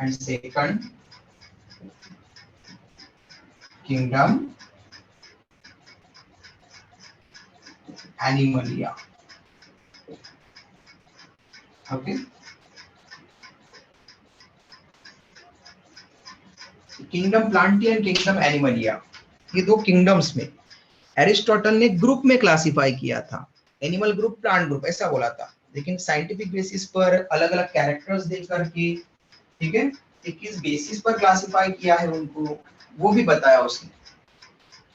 and second kingdom Animalia, okay। Kingdom Plantae and kingdom Animalia, ये 2 किंगडम्स में एरिस्टोटल ने ग्रुप में क्लासिफाई किया था, एनिमल ग्रुप, प्लांट ग्रुप, ऐसा बोला था। लेकिन साइंटिफिक बेसिस पर अलग अलग कैरेक्टर्स दे करके, ठीक है, कि किस बेसिस पर क्लासिफाई किया है उनको, वो भी बताया उसने।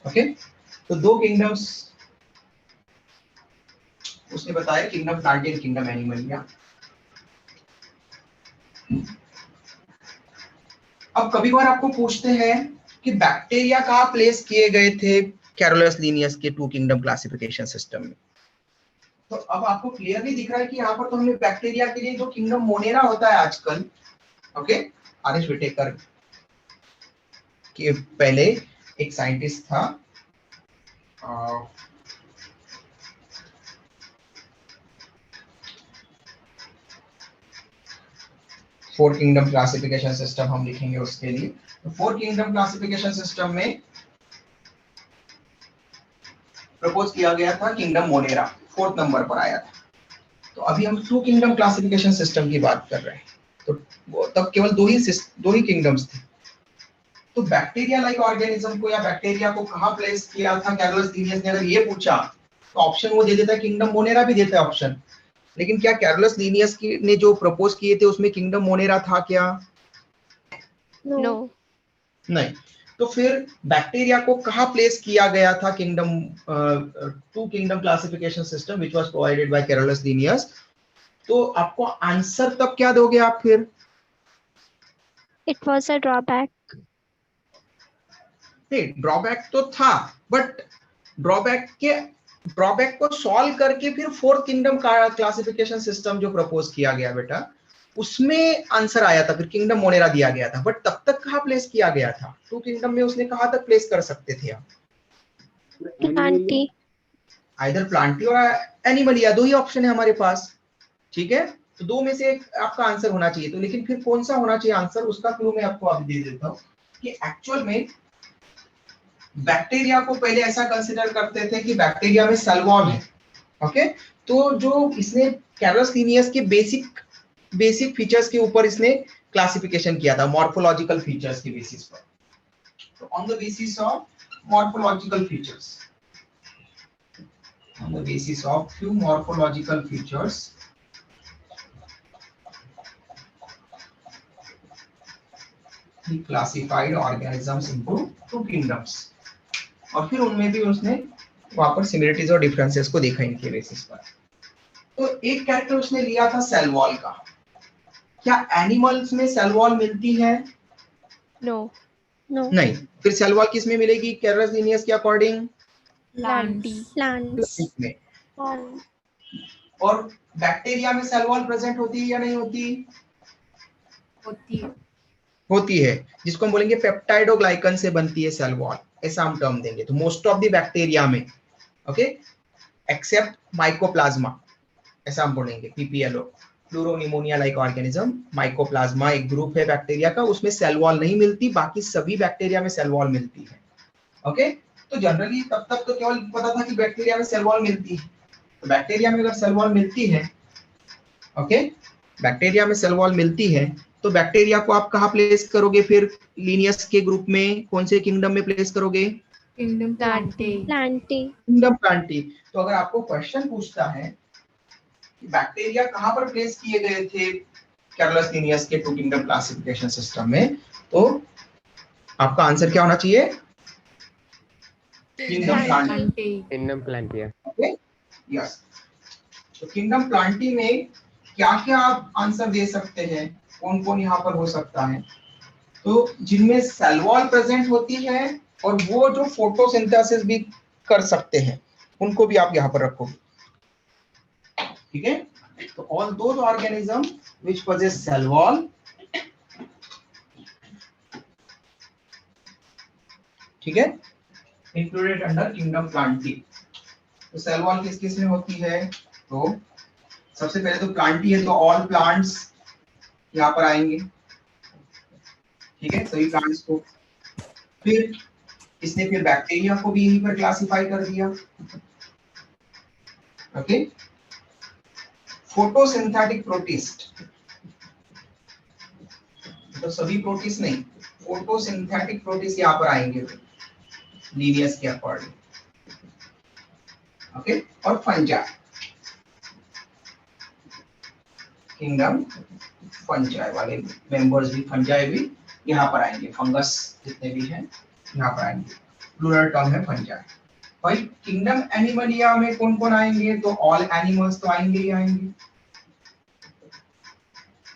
ओके, तो दो किंगडम्स उसने बताया, kingdom Plantae and kingdom Animalia. अब कभी कभार आपको पूछते हैं कि बैक्टीरिया कहाँ प्लेस किए गए थे कैरोलस लिनियस के टू किंगडम क्लासिफिकेशन सिस्टम में। तो अब आपको क्लियरली दिख रहा है कि यहाँ पर तो हमने बैक्टीरिया के लिए जो किंगडम मोनेरा होता है आजकल, ओके, आरिश विटेकर के पहले एक साइंटिस्ट था, फोर किंगडम क्लासिफिकेशन सिस्टम हम लिखेंगे उसके लिए। तो फोर किंगडम क्लासिफिकेशन सिस्टम में प्रपोज किया गया था किंगडम मोनेरा, फोर्थ नंबर पर आया था। तो अभी हम टू किंगडम क्लासिफिकेशन सिस्टम की बात कर रहे हैं, तो तब केवल दो ही किंगडम्स थे। तो बैक्टीरिया लाइक ऑर्गेनिज्म को या बैक्टीरिया को कहाँ प्लेस किया था कैरोलस लिनियस ने, अगर ये पूछा तो ऑप्शन वो दे देता है, किंगडम मोनेरा भी देता है ऑप्शन। लेकिन क्या कैरोलस लिनियस ने जो प्रपोज किए थे उसमें किंगडम मोनेरा था क्या? नो। नहीं। तो फिर बैक्टीरिया को कहाँ प्लेस किया गया था kingdom two kingdom classification system which was provided by Carolus Linnaeus? तो आपको आंसर तब क्या दोगे आप फिर? It was a drawback. नहीं, ड्रॉबैक तो था, बट ड्रॉबैक को सॉल्व करके फिर फोर्थ किंगडम का क्लासिफिकेशन सिस्टम जो प्रपोज किया गया बेटा, उसमें आंसर आया था, फिर किंगडम मोनेरा दिया गया था। बट तब तक कहाँ प्लेस किया गया था टू किंगडम में? उसने कहाँ तक प्लेस कर सकते थे आप? Planty. आइदर प्लांटी और एनिमलिया, दो ही ऑप्शन है हमारे पास, ठीक है। तो दो में से एक आपका आंसर होना चाहिए। तो लेकिन फिर कौन सा होना चाहिए आंसर, उसका क्लू मैं आपको अभी दे देता हूँ कि एक्चुअल में बैक्टीरिया को पहले ऐसा कंसीडर करते थे कि बैक्टीरिया में सेल वॉल है, ओके। तो जो इसने कैरोलस लिनियस के बेसिक फीचर्स के ऊपर इसने क्लासिफिकेशन किया था, मॉर्फोलॉजिकल फीचर्स के बेसिस पर। तो on the basis of morphological features, on the basis of few morphological features, he classified organisms into two kingdoms। और फिर उनमें भी उसने वहां पर सिमिलरिटीज और डिफरेंसेस को देखा इनके बेसिस पर। तो एक कैरेक्टर उसने लिया था सेल वॉल का। क्या एनिमल्स में सेल वॉल मिलती है? नो। No. नहीं। फिर सेल वॉल किस में मिलेगी कैरोलस लिनियस के अकॉर्डिंग? प्लांटी। Plants. में। Plants. और बैक्टीरिया में सेल वॉल प्रेजेंट होती है या नहीं होती? होती है, जिसको हम बोलेंगे पेप्टाइडोग्लाइकन से बनती है सेल वॉल, ऐसा हम टर्म देंगे। तो मोस्ट ऑफ द बैक्टीरिया में, ओके, एक्सेप्ट माइकोप्लाज्मा, ऐसा हम बोलेंगे, PPLO, pleuropneumonia like organism. Mycoplasma एक ग्रुप है बैक्टीरिया का, उसमें सेल वॉल नहीं मिलती, बाकी सभी बैक्टीरिया में सेल वॉल मिलती है, ओके। तो जनरली तब तक तो केवल पता था कि बैक्टीरिया में सेल वॉल मिलती है। तो बैक्टीरिया में अगर सेल वॉल मिलती है, ओके, बैक्टीरिया में सेल वॉल मिलती है, तो बैक्टीरिया को आप कहाँ प्लेस करोगे फिर लिनियस के ग्रुप में? कौन से किंगडम में प्लेस करोगे? Kingdom Plantae. Planty. Kingdom Plantae. तो अगर आपको क्वेश्चन पूछता है कि बैक्टीरिया कहाँ पर प्लेस किए गए थे कैरोलस लिनियस के टू किंगडम क्लासिफिकेशन सिस्टम में, तो आपका आंसर क्या होना चाहिए? Kingdom Plantae. Kingdom Plantae. Okay, yes. तो किंगडम प्लांटी में क्या क्या आप आंसर दे सकते हैं, कौन कौन यहाँ पर हो सकता है? तो जिनमें सेल वॉल प्रेजेंट होती है और वो जो फोटोसिंथेसिस भी कर सकते हैं, उनको भी आप यहाँ पर रखोगे, ठीक है। तो all those organism which possess cell wall, ठीक है, इंक्लूडेड अंडर किंगडम प्लांटी। तो सेल वॉल किस किस में होती है? तो सबसे पहले तो प्लांटी है, तो ऑल प्लांट्स यहाँ पर आएंगे, ठीक है, सभी प्लांट्स को। फिर इसने फिर बैक्टीरिया को भी यहीं पर क्लासिफाई कर दिया, ओके। फोटोसिंथेटिक प्रोटिस्ट, तो सभी प्रोटिस्ट नहीं, फोटोसिंथेटिक प्रोटिस्ट यहाँ पर आएंगे लिनियस के अकॉर्डिंग, ओके। और फंजाई, किंगडम फंजाई वाले मेंबर्स भी, फंजाई भी यहाँ पर आएंगे, फंगस जितने भी हैं यहाँ पर आएंगे, प्लूरल टर्म है फंजाई। भाई किंगडम एनिमलिया में कौन कौन आएंगे, तो ऑल एनिमल्स तो आएंगे ही आएंगे,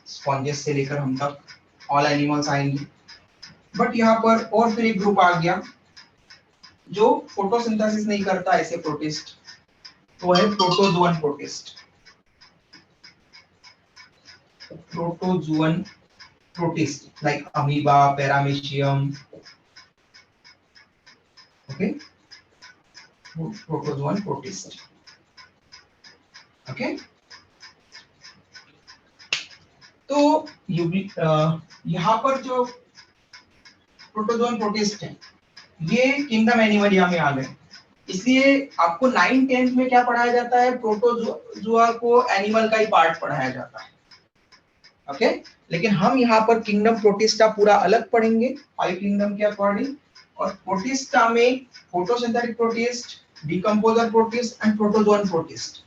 स्पॉन्जेस से लेकर हम तक ऑल एनिमल्स आएंगे। बट यहाँ पर और फिर एक ग्रुप आ गया जो फोटोसिंथेसिस नहीं करता ऐसे प्रोटिस्ट, तो है protozoan protist. Protozoan protist like amoeba, paramecium, okay, protozoan protist, okay. तो यहाँ पर जो प्रोटोजोअन प्रोटिस्ट है ये किंगडम एनिमलिया में आ गए, इसलिए आपको 9th 10th में क्या पढ़ाया जाता है, प्रोटोजोआ को एनिमल का ही पार्ट पढ़ाया जाता है, ओके। लेकिन हम यहाँ पर किंगडम प्रोटिस्टा पूरा अलग पढ़ेंगे 5 किंगडम के अकॉर्डिंग, और प्रोटिस्टा में photosynthetic protist, decomposer protist and protozoan protist,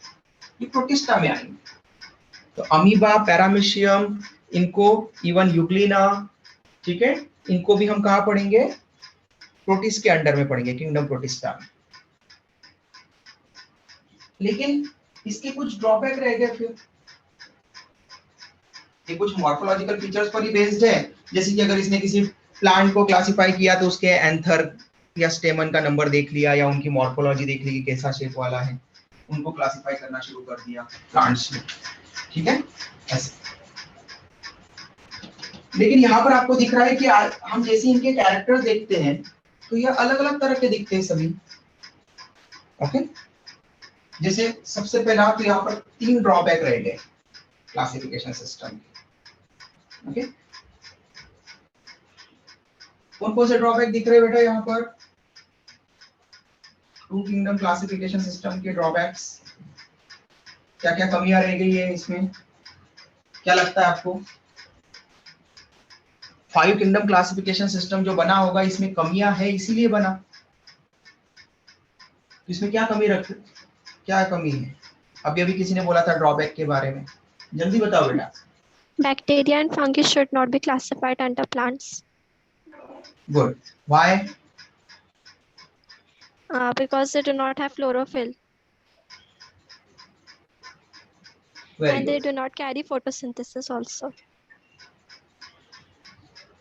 ये प्रोटिस्टा में आएंगे। तो अमीबा, पैरामीशियम, इनको इवन यूग्लिना, ठीक है, इनको भी हम कहाँ पढ़ेंगे, प्रोटिस्ट के अंडर में पढ़ेंगे, किंगडम प्रोटिस्टा में। लेकिन इसके कुछ ड्रॉबैक रह गए फिर, ये कुछ मॉर्फोलॉजिकल फीचर्स पर ही बेस्ड है, जैसे कि अगर इसने किसी प्लांट को क्लासिफाई किया तो उसके एंथर या स्टेमन का नंबर देख लिया या उनकी मॉर्फोलॉजी देख ली कि कैसा शेप वाला है, उनको क्लासिफाई करना शुरू कर दिया प्लांट्स में, ठीक है ऐसे। लेकिन यहाँ पर आपको दिख रहा है कि हम जैसे इनके कैरेक्टर देखते हैं तो ये अलग अलग तरह के दिखते हैं सभी, ओके। जैसे सबसे पहला तो यहाँ पर 3 ड्रॉबैक रह गए क्लासिफिकेशन सिस्टम के, ओके। कौन कौन से ड्रॉबैक दिख रहे हैं बेटा यहाँ पर, 2 किंगडम क्लासिफिकेशन सिस्टम के ड्रॉबैक्स, क्या क्या कमियां रह गई है इसमें, क्या लगता है आपको? 5 किंगडम क्लासिफिकेशन सिस्टम जो बना होगा इसमें कमियां है इसीलिए बना, इसमें क्या कमी क्या कमी है? अभी किसी ने बोला था ड्रॉबैक के बारे में, जल्दी बताओ बेटा। Bacteria and fungi should not be classified under plants. Good. Why? Because they do not have chlorophyll. Very and good. they do not carry photosynthesis also.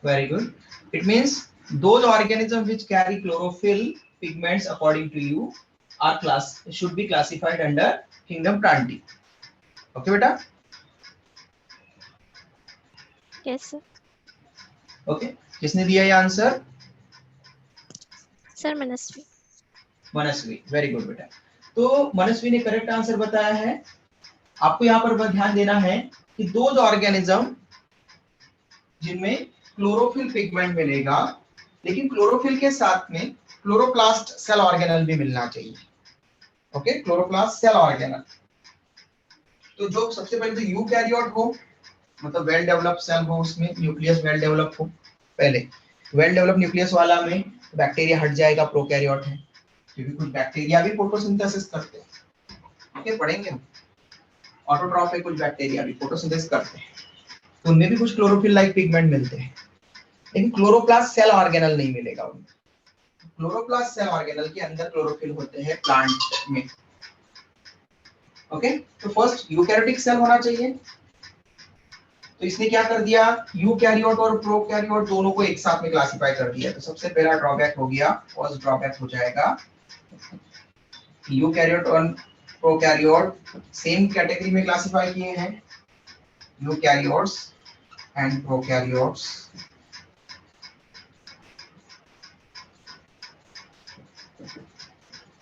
Very good. It means those organisms which carry chlorophyll pigments according to you are should be classified under kingdom Plantae. Okay beta? Yes sir. Okay. किसने दिया ये answer? Sir मनस्वी। मनस्वी, very good बेटा। तो मनस्वी ने correct answer बताया है। आपको यहाँ पर ध्यान देना है कि दो ऑर्गेनिज्म जिनमें क्लोरोफिल पिगमेंट मिलेगा, लेकिन क्लोरोफिल के साथ में क्लोरोप्लास्ट सेल ऑर्गेनल भी मिलना चाहिए। Okay, chloroplast cell organelle. तो जो सबसे पहले तो यूकैरियोट हो, मतलब वेल डेवलप्ड सेल हो, उसमें न्यूक्लियस वेल डेवलप हो। पहले वेल डेवलप न्यूक्लियस वाला में बैक्टीरिया हट जाएगा, प्रोकैरियोट है, क्योंकि कुछ बैक्टीरिया भी फोटोसिंथेसिस करते हैं। ओके, पढ़ेंगे हम। ऑटोट्रॉफ है, कुछ बैक्टीरिया भी फोटोसिंथेसिस करते हैं, तो उनमें भी कुछ क्लोरोफिल लाइक पिगमेंट मिलते हैं, लेकिन क्लोरोप्लास्ट सेल ऑर्गेनल नहीं मिलेगा उनमें। क्लोरोप्लास्ट सेल ऑर्गेनल के अंदर क्लोरोफिल होते हैं प्लांट में। ओके, तो फर्स्ट यूकैरियोटिक सेल होना चाहिए। तो इसने क्या कर दिया, यूकैरियोट और प्रोकैरियोट दोनों को एक साथ में क्लासिफाई कर दिया। तो सबसे पहला ड्रॉबैक हो गया, फर्स्ट ड्रॉबैक हो जाएगा यूकैरियोट और प्रोकैरियोट सेम कैटेगरी में क्लासिफाई किए हैं। Eukaryotes and prokaryotes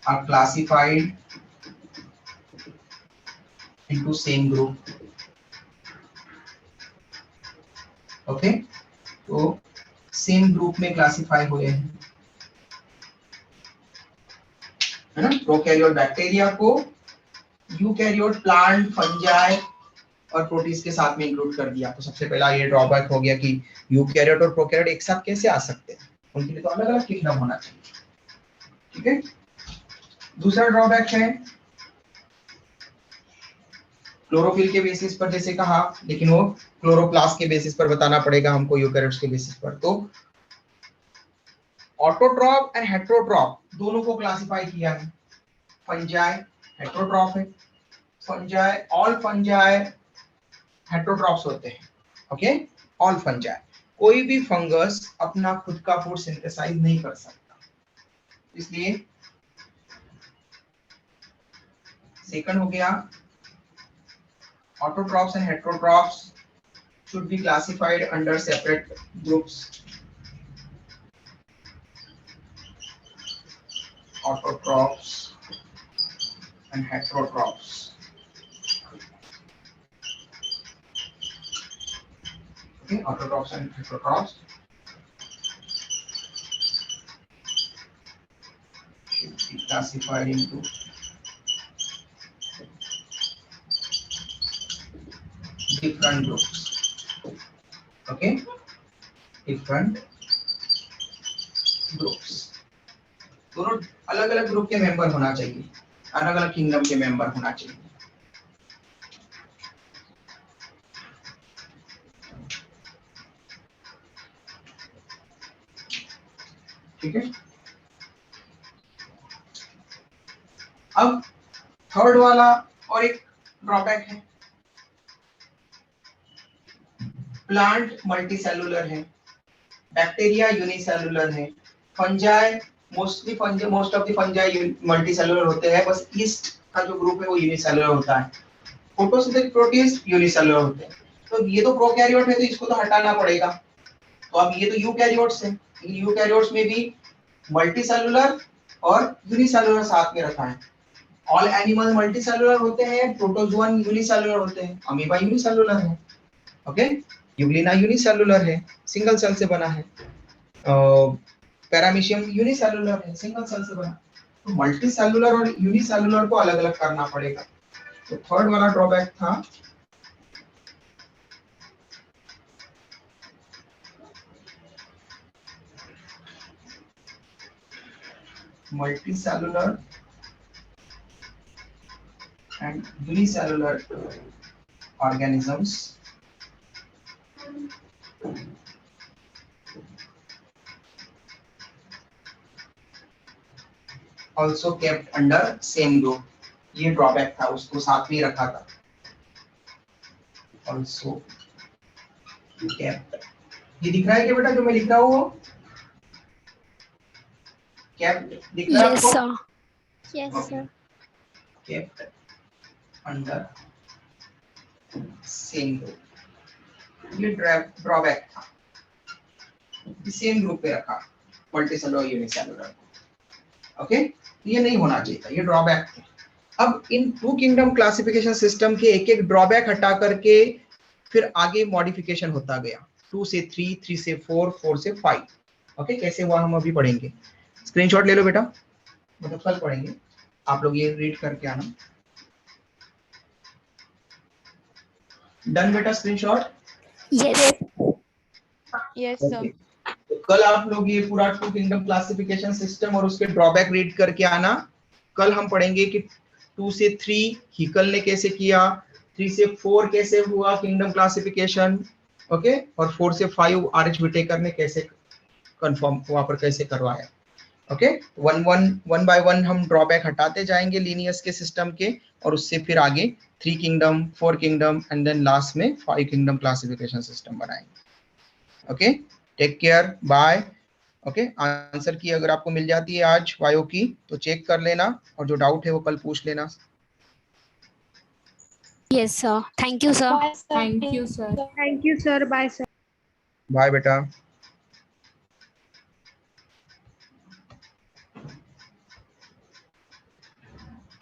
are classified into same group. Okay, तो सेम ग्रुप में क्लासिफाई हुए हैं, है ना। प्रोकैरियोट बैक्टीरिया को यूकैरियोट प्लांट, फंजाई और प्रोटिस्ट के साथ में इंक्लूड कर दिया। तो सबसे पहला ये ड्रॉबैक हो गया कि यूकैरियोट और प्रोकैरियोट एक साथ कैसे आ सकते हैं, उनके लिए तो अलग अलग किंगडम होना चाहिए। ठीक है, दूसरा ड्रॉबैक है क्लोरोफिल के बेसिस पर जैसे कहा, लेकिन वो क्लोरोप्लास्ट के बेसिस पर बताना पड़ेगा हमको, यूकैरियोट्स के बेसिस पर। तो ऑटोट्रॉफ एंड हेटेरोट्रॉफ दोनों को क्लासिफाई किया है। फंजाई हेटेरोट्रॉफ है, फंजाई ऑल फंजाई हेटेरोट्रॉफ्स होते हैं। ओके, ऑल फंजाई, कोई भी फंगस अपना खुद का फूड सिंथेसाइज नहीं कर सकता, इसलिए सेकंड हो गया autotrophs and heterotrophs should be classified under separate groups. Autotrophs and heterotrophs. Okay, autotrophs and heterotrophs should be classified into different groups. Okay, different groups. दोनों अलग अलग ग्रुप के मेंबर होना चाहिए, अलग अलग किंगडम के मेंबर होना चाहिए। ठीक है, अब थर्ड वाला और एक ड्रॉबैक है, प्लांट मल्टीसेलुलर है, बैक्टीरिया यूनिसेलुलर है, fungi most of the fungi multicellular होते हैं, बस ईस्ट का जो ग्रुप है वो यूनिसेलुलर होता है। फोटोसिंथेटिक प्रोटीज यूनिसेलुलर होते हैं। तो ये तो प्रोकैरियोट है, तो इसको तो हटाना पड़ेगा। तो अब ये तो यूकैरियोट्स है, यूकैरियोट्स में भी मल्टीसेलुलर और यूनिसेलुलर साथ में रखा है। ऑल एनिमल मल्टीसेलुलर होते हैं, प्रोटोजोअन यूनिसेलुलर होते हैं, अमीबा यूनिसेलुलर है। ओके, यूग्लिना यूनिसेलुलर है, सिंगल सेल से बना है। पैरामीशियम यूनिसेलुलर है, सिंगल सेल से बना। तो मल्टीसेलुलर और यूनिसेलुलर को अलग अलग करना पड़ेगा। तो थर्ड वाला ड्रॉबैक था multicellular and unicellular organisms also kept under same group. ये ड्रॉबैक था, उसको साथ में रखा था। also kept, ये दिख रहा है क्या बेटा जो मैं लिख रहा हूँ? kept दिख रहा है आपको? Yes, sir. Kept under same group. ये ड्रॉबैक था, सेम ग्रुप पे रखा मल्टीसेलुलर यूनिसेलुलर। ओके, ये नहीं होना चाहिए, ये ड्रॉबैक थे। अब इन टू किंगडम क्लासिफिकेशन सिस्टम के एक एक ड्रॉबैक हटा करके फिर आगे मॉडिफिकेशन होता गया, 2 से 3, 3 से 4, 4 से 5। ओके, कैसे हुआ हम अभी पढ़ेंगे। स्क्रीनशॉट ले लो बेटा, मतलब कल पढ़ेंगे, आप लोग ये रीड करके आना। डन बेटा, स्क्रीनशॉट? Yes. Yes, sir. तो कल आप लोग ये पूरा टू किंगडम क्लासिफिकेशन सिस्टम और उसके ड्रॉबैक रीड करके आना। कल हम पढ़ेंगे कि 2 से 3 हिकल ने कैसे किया, 3 से 4 कैसे हुआ किंगडम क्लासिफिकेशन, ओके, और 4 से 5 आरएच विटेकर ने कैसे कंफर्म वहां पर कैसे करवाया। ओके, वन बाय वन हम ड्रॉबैक हटाते जाएंगे लीनियस के सिस्टम के, और उससे फिर आगे 3 kingdom, 4 kingdom and then last में 5 किंगडम क्लासिफिकेशन सिस्टम बनाएंगे। Okay, take care, bye. Okay, answer की अगर आपको मिल जाती है आज वायो की तो चेक कर लेना, और जो डाउट है वो कल पूछ लेना। Yes, sir. Thank you, sir. Bye, sir. Thank you, sir. Thank you, sir. Bye, sir. Bye बेटा।